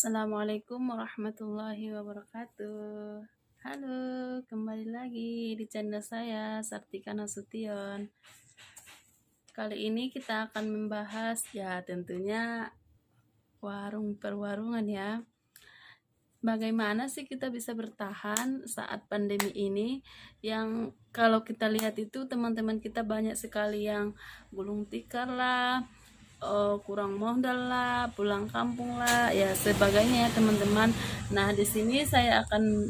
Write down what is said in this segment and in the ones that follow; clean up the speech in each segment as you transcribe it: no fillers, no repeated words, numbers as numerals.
Assalamualaikum warahmatullahi wabarakatuh. Halo, kembali lagi di channel saya, Sartika Nasution. Kali ini kita akan membahas tentunya warung perwarungan ya. Bagaimana sih kita bisa bertahan saat pandemi ini, yang kalau kita lihat itu teman-teman kita banyak sekali yang gulung tikar lah, kurang modal lah, pulang kampung lah, ya sebagainya ya teman-teman. Nah, di sini saya akan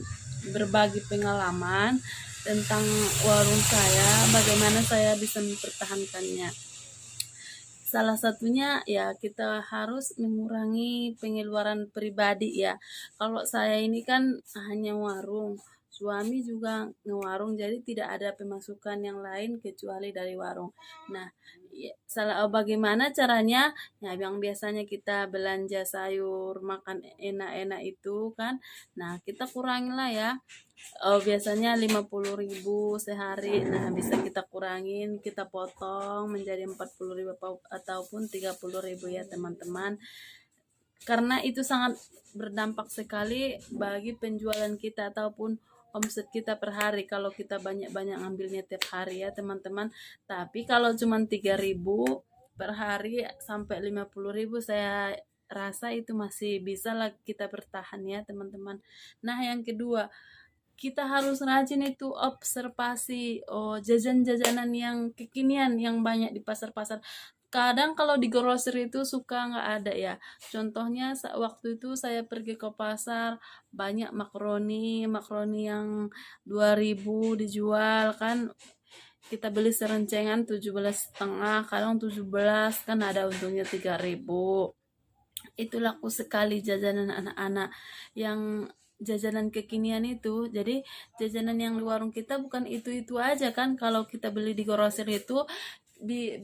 berbagi pengalaman tentang warung saya, bagaimana saya bisa mempertahankannya. Salah satunya ya kita harus mengurangi pengeluaran pribadi ya. Kalau saya ini kan hanya warung, suami juga ngewarung, jadi tidak ada pemasukan yang lain kecuali dari warung. Nah, bagaimana caranya? Ya, yang biasanya kita belanja sayur, makan enak-enak itu kan. Nah, kita kurangilah ya. Biasanya 50.000 sehari. Nah, bisa kita kurangin, kita potong menjadi 40.000 ataupun 30.000 ya teman-teman. Karena itu sangat berdampak sekali bagi penjualan kita ataupun omset kita per hari kalau kita banyak-banyak ngambilnya tiap hari ya teman-teman. Tapi kalau cuma 3.000 per hari sampai 50.000, saya rasa itu masih bisa lah kita bertahan ya teman-teman. Nah, yang kedua, kita harus rajin itu observasi jajan-jajanan yang kekinian yang banyak di pasar-pasar. Kadang kalau di grocery itu suka nggak ada ya. Contohnya waktu itu saya pergi ke pasar, banyak makaroni, makaroni yang 2.000 dijual kan. Kita beli serencengan 17,5, kadang 17, kan ada untungnya 3.000. Itu laku sekali jajanan anak-anak yang jajanan kekinian itu. Jadi jajanan yang di warung kita bukan itu-itu aja kan. Kalau kita beli di grocery itu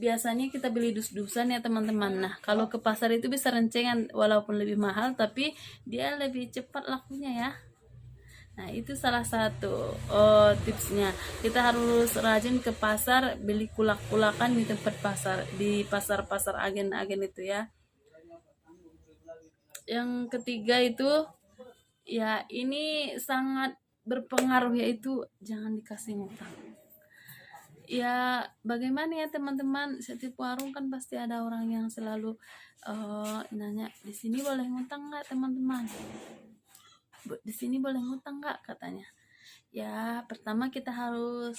biasanya kita beli dus-dusan ya teman-teman. Nah, kalau ke pasar itu bisa rencengan, walaupun lebih mahal tapi dia lebih cepat lakunya ya. Nah, itu salah satu tipsnya. Kita harus rajin ke pasar, beli kulak-kulakan di tempat pasar, di pasar-pasar agen-agen itu ya. Yang ketiga itu ya ini sangat berpengaruh, yaitu jangan dikasih ngutang. Ya bagaimana ya teman-teman, setiap warung kan pasti ada orang yang selalu nanya, di sini boleh ngutang nggak teman-teman, di sini boleh ngutang nggak katanya. Ya pertama kita harus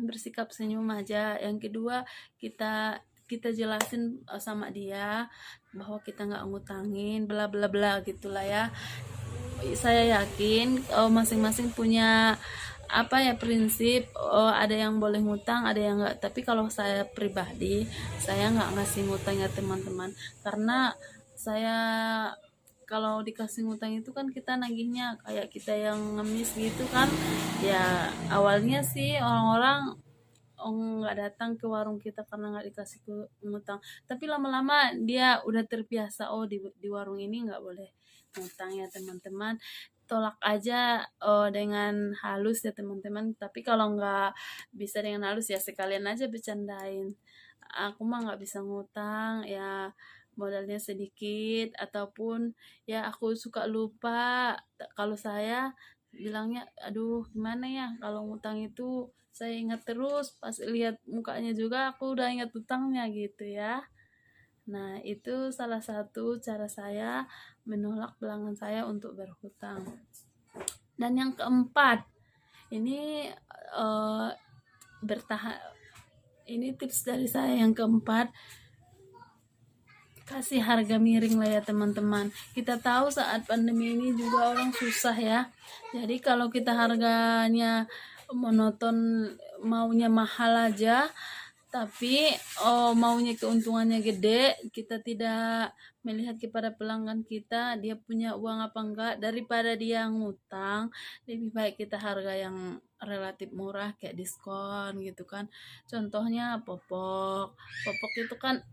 bersikap senyum aja. Yang kedua, kita jelasin sama dia bahwa kita nggak ngutangin bla bla bla gitulah ya. Saya yakin masing-masing punya prinsip. Ada yang boleh ngutang, ada yang nggak. Tapi kalau saya pribadi, saya nggak ngasih ngutang ya teman-teman, karena saya kalau dikasih ngutang itu kan kita nagihnya kayak kita yang ngemis gitu kan ya. Awalnya sih orang-orang nggak datang ke warung kita karena nggak dikasih ngutang, tapi lama-lama dia udah terbiasa, di warung ini nggak boleh ngutang ya teman-teman. Tolak aja dengan halus ya teman-teman. Tapi kalau nggak bisa dengan halus ya sekalian aja bercandain, aku mah nggak bisa ngutang ya, modalnya sedikit, ataupun ya aku suka lupa. Kalau saya bilangnya, aduh gimana ya, kalau ngutang itu saya ingat terus, pas lihat mukanya juga aku udah ingat utangnya gitu ya. Nah, itu salah satu cara saya menolak pelanggan saya untuk berhutang. Dan yang keempat, ini bertahan, ini tips dari saya yang keempat, kasih harga miring lah ya teman-teman. Kita tahu saat pandemi ini juga orang susah ya. Jadi kalau kita harganya monoton, maunya mahal aja, tapi maunya keuntungannya gede, kita tidak melihat kepada pelanggan kita, dia punya uang apa enggak. Daripada dia ngutang, lebih baik kita harga yang relatif murah kayak diskon gitu kan. Contohnya popok itu kan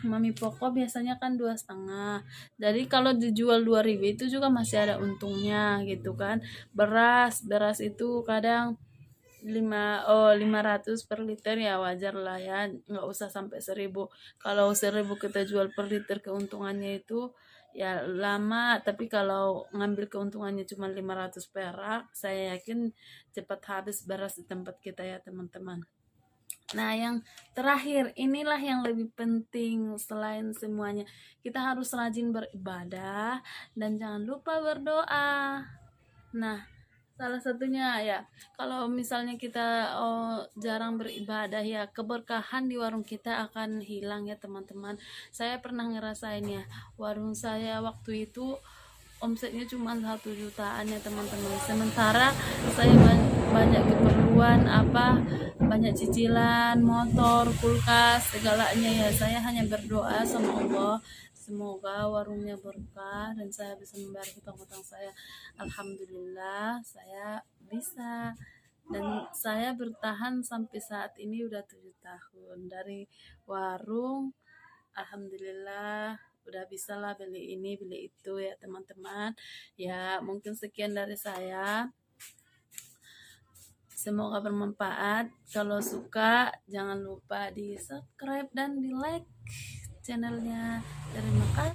mami pokok biasanya kan 2,5. Jadi kalau dijual 2.000 itu juga masih ada untungnya gitu kan. Beras itu kadang 500 per liter ya wajar lah ya, nggak usah sampai 1.000. Kalau 1.000 kita jual per liter keuntungannya itu ya lama, tapi kalau ngambil keuntungannya cuma 500 perak, saya yakin cepat habis beras di tempat kita ya teman-teman. Nah, yang terakhir, inilah yang lebih penting selain semuanya. Kita harus rajin beribadah dan jangan lupa berdoa. Nah, salah satunya ya, kalau misalnya kita jarang beribadah ya, keberkahan di warung kita akan hilang ya teman-teman. Saya pernah ngerasain ya, warung saya waktu itu omsetnya cuma 1 jutaan ya teman-teman. Sementara saya banyak keperluan banyak cicilan, motor, kulkas, segalanya ya. Saya hanya berdoa sama Allah, semoga warungnya berkah dan saya bisa membayar hutang-hutang saya. Alhamdulillah saya bisa, dan saya bertahan sampai saat ini udah 7 tahun dari warung. Alhamdulillah udah bisa lah beli ini beli itu ya teman-teman. Ya mungkin sekian dari saya, semoga bermanfaat. Kalau suka jangan lupa di subscribe dan di like channelnya. Terima kasih.